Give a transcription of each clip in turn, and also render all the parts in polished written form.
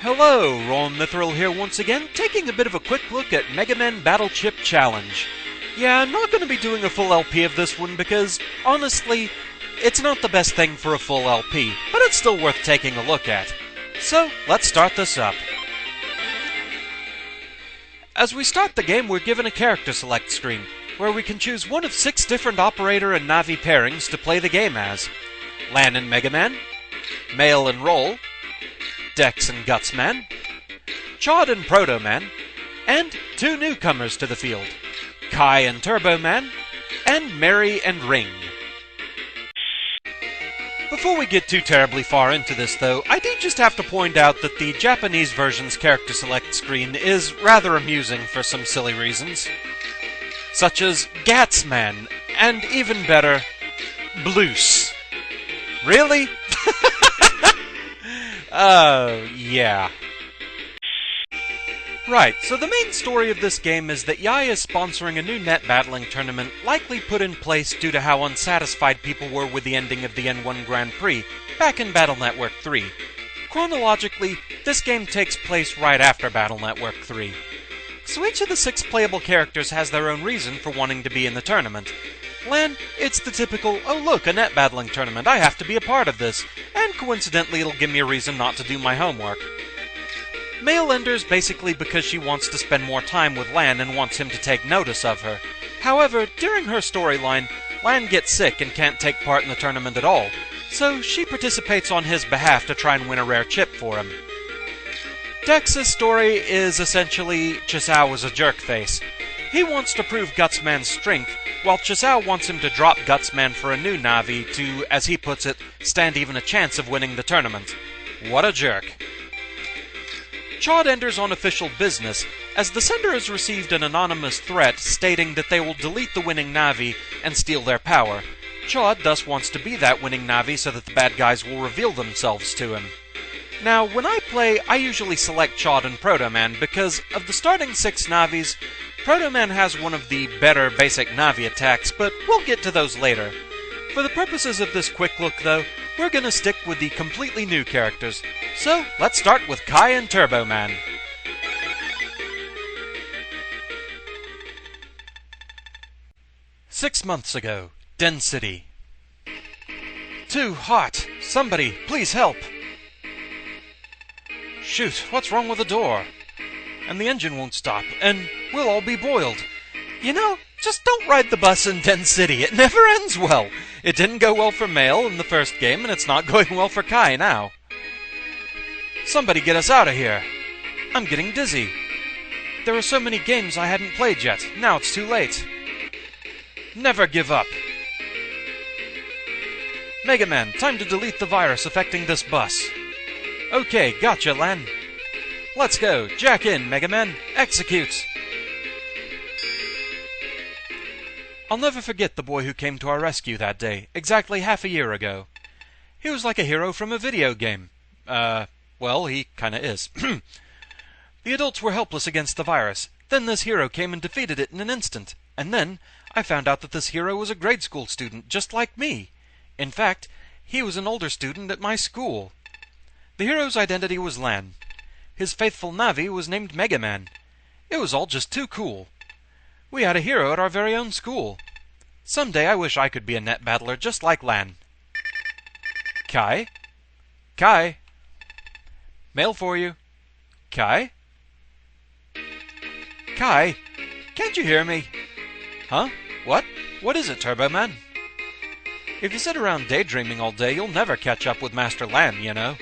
Hello, Ron Mithril here once again, taking a bit of a quick look at Megaman Battle Chip Challenge. Yeah, I'm not going to be doing a full LP of this one because, honestly, it's not the best thing for a full LP, but it's still worth taking a look at. So, let's start this up. As we start the game, we're given a character select screen, where we can choose one of 6 different operator and Navi pairings to play the game as. Lan and Megaman, Male and Roll, Dex and Gutsman, Chod and Proto-Man, and 2 newcomers to the field, Kai and Turbo-Man, and Mary and Ring. Before we get too terribly far into this, though, I do just have to point out that the Japanese version's character select screen is rather amusing for some silly reasons, such as Gatsman, and even better, Bloose. Really? Yeah. Right, so the main story of this game is that Yai is sponsoring a new net battling tournament, likely put in place due to how unsatisfied people were with the ending of the N1 Grand Prix back in Battle Network 3. Chronologically, this game takes place right after Battle Network 3. So each of the 6 playable characters has their own reason for wanting to be in the tournament. Lan, it's the typical, oh look, a net battling tournament, I have to be a part of this, and coincidentally it'll give me a reason not to do my homework. Male enters basically because she wants to spend more time with Lan and wants him to take notice of her. However, during her storyline, Lan gets sick and can't take part in the tournament at all, so she participates on his behalf to try and win a rare chip for him. Dex's story is essentially Chisao is a jerkface. He wants to prove Gutsman's strength, while Chisao wants him to drop Gutsman for a new Navi to, as he puts it, stand even a chance of winning the tournament. What a jerk. Chod enters on official business, as the sender has received an anonymous threat stating that they will delete the winning Navi and steal their power. Chod thus wants to be that winning Navi so that the bad guys will reveal themselves to him. Now, when I play, I usually select Chod and Proto-Man because of the starting 6 Navis, Proto-Man has one of the better basic Navi attacks, but we'll get to those later. For the purposes of this quick look, though, we're gonna stick with the completely new characters. So, let's start with Kai and Turbo-Man. "6 months ago, Den City. Too hot! Somebody, please help! Shoot, what's wrong with the door? And the engine won't stop, and we'll all be boiled. You know, just don't ride the bus in Den City. It never ends well. It didn't go well for Male in the first game, and it's not going well for Kai now. Somebody get us out of here. I'm getting dizzy. There are so many games I hadn't played yet. Now it's too late. Never give up. Megaman, time to delete the virus affecting this bus. Okay, gotcha, Lan. Let's go. Jack in, Megaman. Execute. I'll never forget the boy who came to our rescue that day, exactly half a year ago. He was like a hero from a video game. Well, he kinda is. The adults were helpless against the virus. Then this hero came and defeated it in an instant. And then, I found out that this hero was a grade school student, just like me. In fact, he was an older student at my school. The hero's identity was Lan. His faithful Navi was named Megaman. It was all just too cool. We had a hero at our very own school. Someday I wish I could be a net battler just like Lan. Kai? Kai? Mail for you. Kai? Kai? Can't you hear me? Huh? What? What is it, Turbo-Man? If you sit around daydreaming all day, you'll never catch up with Master Lan, you know.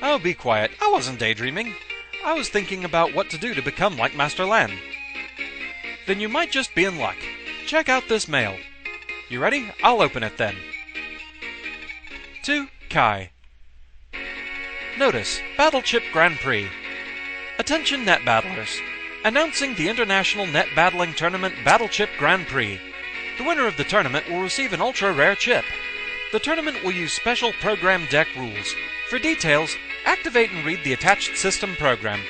Oh, be quiet. I wasn't daydreaming. I was thinking about what to do to become like Master Lan. Then you might just be in luck. Check out this mail. You ready? I'll open it then. To Kai. Notice, Battle Chip Grand Prix. Attention net battlers. Announcing the International Net Battling Tournament Battle Chip Grand Prix. The winner of the tournament will receive an ultra-rare chip. The tournament will use special program deck rules. For details, activate and read the attached system program.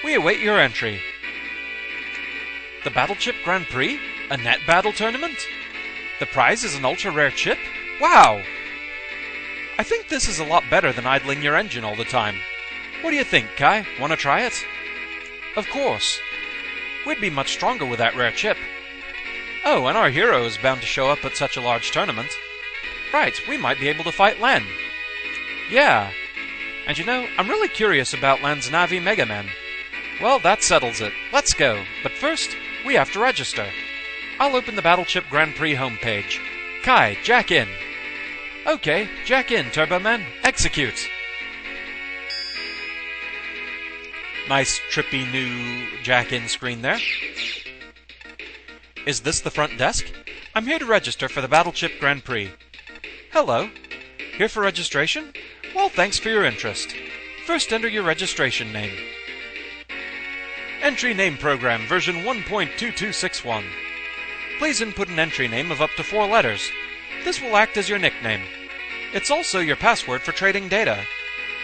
We await your entry. The Battle Chip Grand Prix? A net battle tournament? The prize is an ultra-rare chip? Wow! I think this is a lot better than idling your engine all the time. What do you think, Kai? Want to try it? Of course. We'd be much stronger with that rare chip. Oh, and our hero is bound to show up at such a large tournament. Right, we might be able to fight Len. Yeah. And you know, I'm really curious about Len's Navi Megaman. Well, that settles it. Let's go. But first, we have to register. I'll open the Battleship Grand Prix homepage. Kai, jack in. Okay, jack in, Turboman. Execute. Nice, trippy new jack-in screen there. Is this the front desk? I'm here to register for the Battleship Grand Prix. Hello. Here for registration? Well, thanks for your interest. First, enter your registration name. Entry Name Program, version 1.2261. Please input an entry name of up to 4 letters. This will act as your nickname. It's also your password for trading data.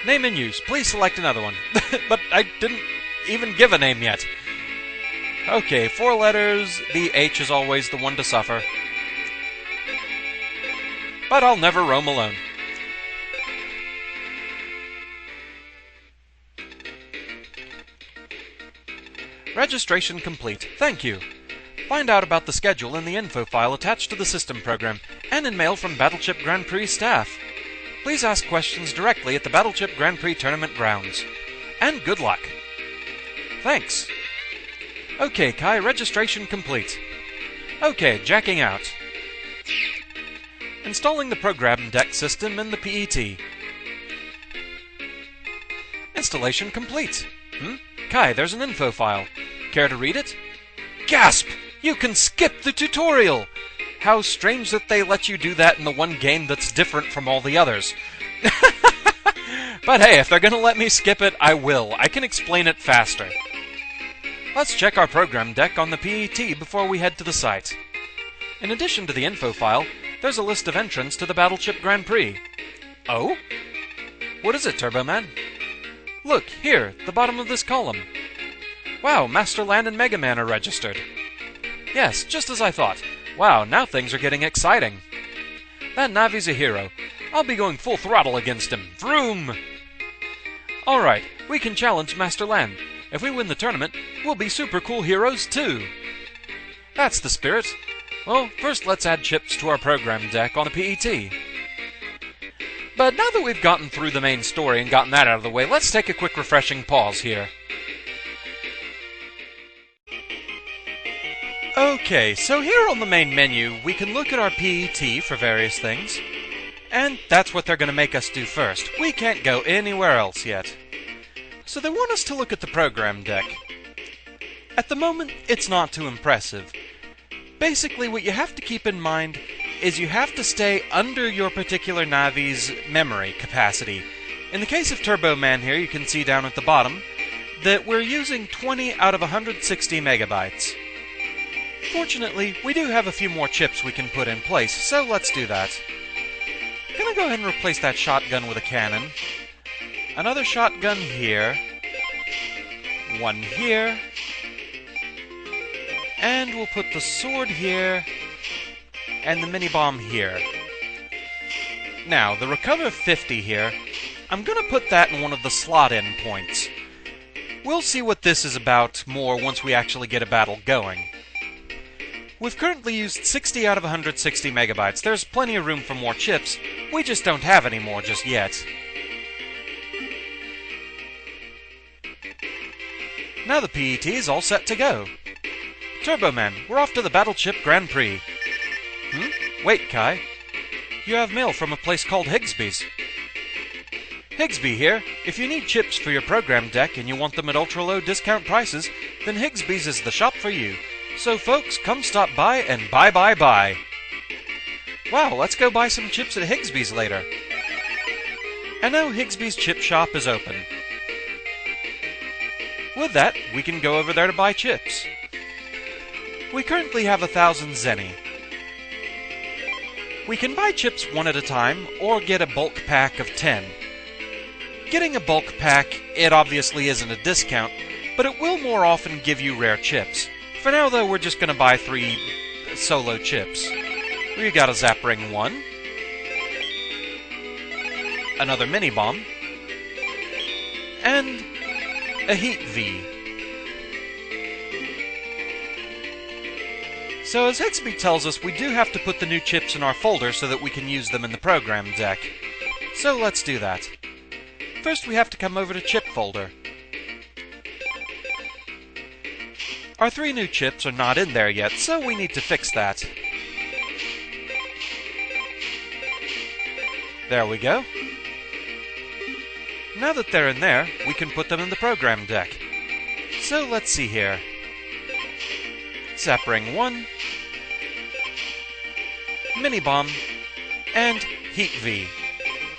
Name in use. Please select another one. But I didn't even give a name yet. Okay, 4 letters. The H is always the one to suffer. But I'll never roam alone. Registration complete. Thank you. Find out about the schedule in the info file attached to the system program, and in mail from Battleship Grand Prix staff. Please ask questions directly at the Battleship Grand Prix tournament grounds. And good luck. Thanks. Okay, Kai, registration complete. Okay, jacking out. Installing the program deck system in the PET. Installation complete. Kai, there's an info file. Care to read it? Gasp! You can skip the tutorial! How strange that they let you do that in the one game that's different from all the others. But hey, if they're gonna let me skip it, I will. I can explain it faster. Let's check our program deck on the PET before we head to the site. In addition to the info file, there's a list of entrants to the Battleship Grand Prix. Oh? What is it, Turboman? Look, here, the bottom of this column. Wow, Master Lan and Megaman are registered. Yes, just as I thought. Wow, now things are getting exciting. That Navi's a hero. I'll be going full throttle against him. Vroom! Alright, we can challenge Master Lan. If we win the tournament, we'll be super cool heroes too. That's the spirit. Well, first let's add chips to our program deck on the PET. But now that we've gotten through the main story and gotten that out of the way, let's take a quick refreshing pause here. Okay, so here on the main menu, we can look at our PET for various things. And that's what they're going to make us do first. We can't go anywhere else yet. So they want us to look at the program deck. At the moment, it's not too impressive. Basically, what you have to keep in mind is you have to stay under your particular Navi's memory capacity. In the case of Turboman here, you can see down at the bottom that we're using 20 out of 160 megabytes. Fortunately, we do have a few more chips we can put in place, so let's do that. I'm gonna go ahead and replace that shotgun with a cannon. Another shotgun here. One here. And we'll put the sword here. And the mini-bomb here. Now, the Recover 50 here, I'm gonna put that in one of the slot-in points. We'll see what this is about more once we actually get a battle going. We've currently used 60 out of 160 megabytes. There's plenty of room for more chips. We just don't have any more just yet. Now the PET is all set to go. Turboman, we're off to the Battleship Grand Prix. Wait, Kai. You have mail from a place called Higsby's. Higsby here. If you need chips for your program deck and you want them at ultra-low discount prices, then Higsby's is the shop for you. So folks, come stop by and buy. Wow, let's go buy some chips at Higsby's later. And now Higsby's chip shop is open. With that, we can go over there to buy chips. We currently have 1,000 zenny. We can buy chips one at a time, or get a bulk pack of 10. Getting a bulk pack, it obviously isn't a discount, but it will more often give you rare chips. For now, though, we're just going to buy 3 solo chips. We got a Zap Ring 1, another Mini-Bomb, and a Heat V. So as Higsby tells us, we do have to put the new chips in our folder so that we can use them in the program deck. So let's do that. First we have to come over to Chip folder. Our 3 new chips are not in there yet, so we need to fix that. There we go. Now that they're in there, we can put them in the program deck. So let's see here. Zapring 1, Mini Bomb, and Heat V.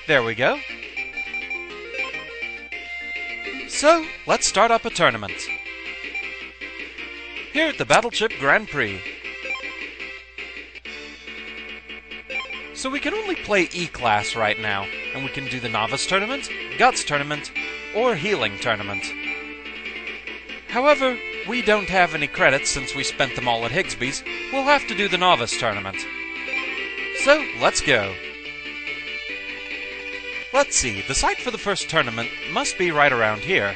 There we go. So, let's start up a tournament. Here at the Battleship Grand Prix. So we can only play E-Class right now, and we can do the Novice Tournament, Guts Tournament, or Healing Tournament. However, we don't have any credits since we spent them all at Higsby's. We'll have to do the Novice Tournament. So, let's go. Let's see, the site for the first tournament must be right around here.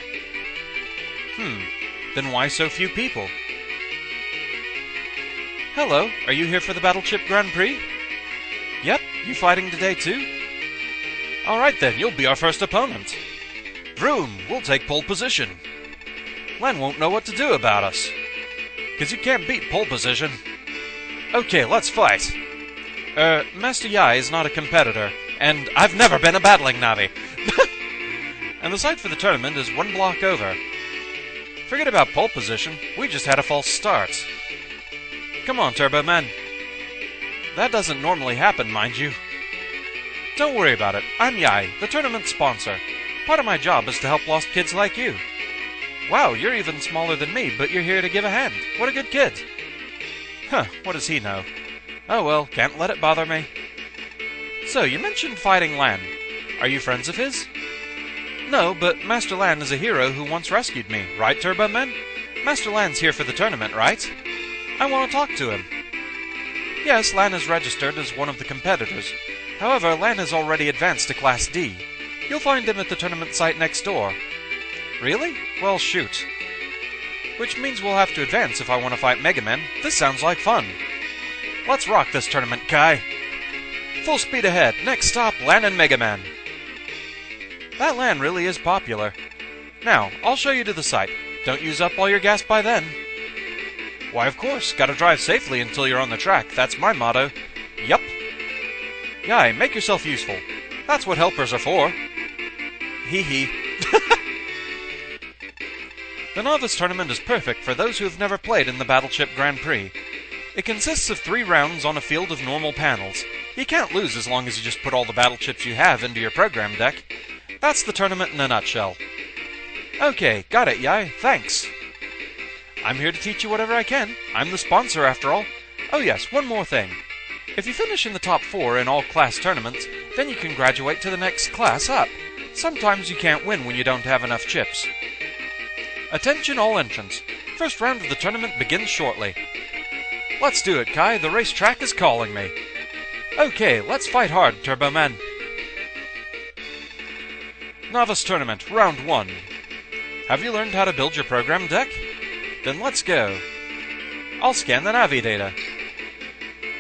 Then why so few people? Hello, are you here for the Battleship Grand Prix? Yep, you fighting today too? Alright then, you'll be our first opponent. Vroom, we'll take pole position. Len won't know what to do about us. 'Cause you can't beat pole position. Okay, let's fight. Master Yai is not a competitor, and I've never been a battling Navi. And the site for the tournament is 1 block over. Forget about pole position, we just had a false start. Come on, Turbo Man. That doesn't normally happen, mind you. Don't worry about it, I'm Yai, the tournament sponsor. Part of my job is to help lost kids like you. Wow, you're even smaller than me, but you're here to give a hand. What a good kid. Huh, what does he know? Oh well, can't let it bother me. So, you mentioned fighting Lan. Are you friends of his? No, but Master Lan is a hero who once rescued me, right, Turbo Man? Master Lan's here for the tournament, right? I want to talk to him. Yes, Lan is registered as one of the competitors. However, Lan has already advanced to Class D. You'll find him at the tournament site next door. Really? Well, shoot. Which means we'll have to advance if I want to fight Megaman. This sounds like fun. Let's rock this tournament, Kai. Full speed ahead. Next stop, Lan and Megaman. That Lan really is popular. Now, I'll show you to the site. Don't use up all your gas by then. Why, of course. Gotta drive safely until you're on the track. That's my motto. Yup. Yai, make yourself useful. That's what helpers are for. Hee hee. The Novice Tournament is perfect for those who have never played in the Battleship Grand Prix. It consists of 3 rounds on a field of normal panels. You can't lose as long as you just put all the battleships you have into your program deck. That's the tournament in a nutshell. Okay, got it, Yai. Thanks. I'm here to teach you whatever I can. I'm the sponsor, after all. Oh yes, one more thing. If you finish in the top 4 in all class tournaments, then you can graduate to the next class up. Sometimes you can't win when you don't have enough chips. Attention all entrants. First round of the tournament begins shortly. Let's do it, Kai. The racetrack is calling me. Okay, let's fight hard, Turbo Man. Novice Tournament, Round 1. Have you learned how to build your program deck? Then let's go. I'll scan the Navi data.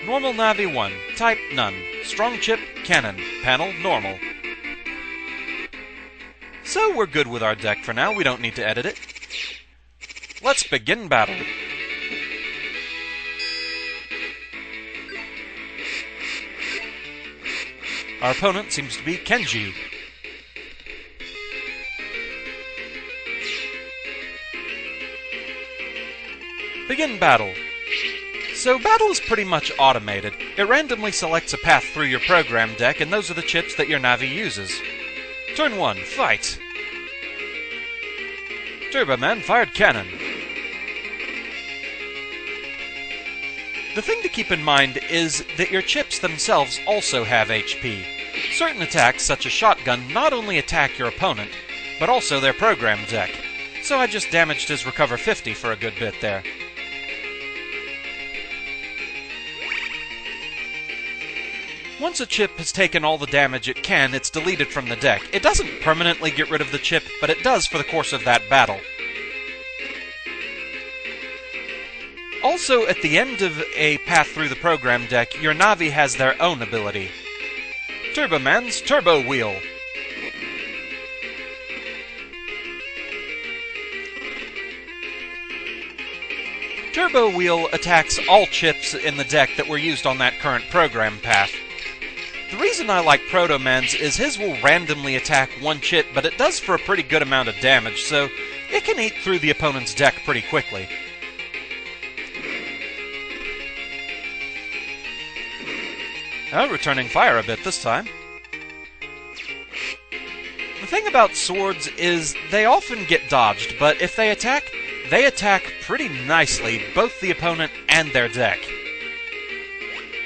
Normal Navi 1, type none. Strong chip, cannon. Panel, normal. So we're good with our deck for now, we don't need to edit it. Let's begin battle. Our opponent seems to be Kenji. Begin battle. So battle is pretty much automated. It randomly selects a path through your program deck, and those are the chips that your Navi uses. Turn 1, fight. Turbo Man fired cannon. The thing to keep in mind is that your chips themselves also have HP. Certain attacks, such as shotgun, not only attack your opponent, but also their program deck. So I just damaged his recover 50 for a good bit there. Once a chip has taken all the damage it can, it's deleted from the deck. It doesn't permanently get rid of the chip, but it does for the course of that battle. Also, at the end of a path through the program deck, your Navi has their own ability. Turboman's Turbo Wheel. Turbo Wheel attacks all chips in the deck that were used on that current program path. The reason I like Proto-Man's is his will randomly attack one chip, but it does for a pretty good amount of damage, so it can eat through the opponent's deck pretty quickly. Oh, returning fire a bit this time. The thing about swords is they often get dodged, but if they attack pretty nicely, both the opponent and their deck.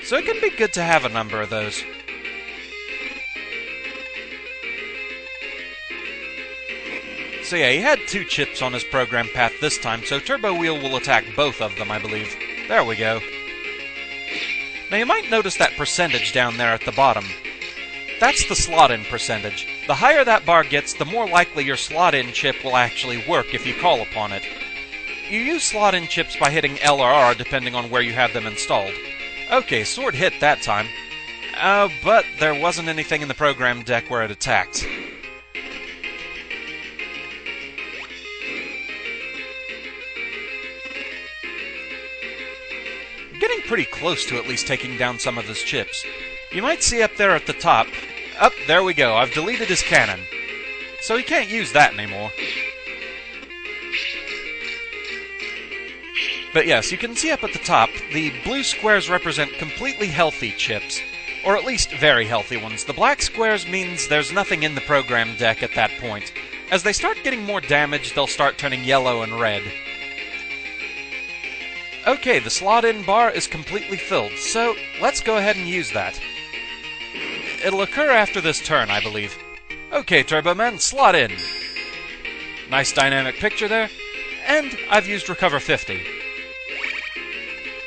So it can be good to have a number of those. So yeah, he had 2 chips on his program path this time, so Turbo Wheel will attack both of them, I believe. There we go. Now you might notice that percentage down there at the bottom. That's the slot-in percentage. The higher that bar gets, the more likely your slot-in chip will actually work if you call upon it. You use slot-in chips by hitting L or R depending on where you have them installed. Okay, sword hit that time. But there wasn't anything in the program deck where it attacked. Getting pretty close to at least taking down some of his chips. You might see up there at the top. There we go. I've deleted his cannon. So he can't use that anymore. But yes, you can see up at the top, the blue squares represent completely healthy chips. Or at least very healthy ones. The black squares means there's nothing in the program deck at that point. As they start getting more damage, they'll start turning yellow and red. Okay, the slot-in bar is completely filled, so let's go ahead and use that. It'll occur after this turn, I believe. Okay, Turboman, slot in. Nice dynamic picture there, and I've used Recover 50.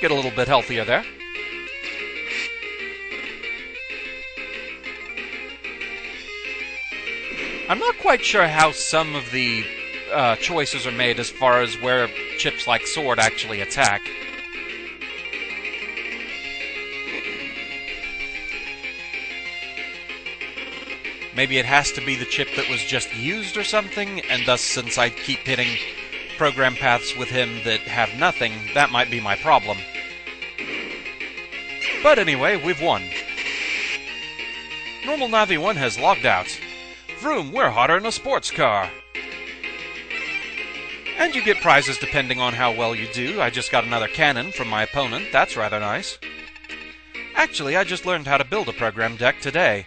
Get a little bit healthier there. I'm not quite sure how some of the choices are made as far as where chips like sword actually attack. Maybe it has to be the chip that was just used or something, and thus since I keep hitting program paths with him that have nothing, that might be my problem. But anyway, we've won. Normal Navi 1 has logged out. Vroom, we're hotter than a sports car. And you get prizes depending on how well you do. I just got another cannon from my opponent. That's rather nice. Actually, I just learned how to build a program deck today.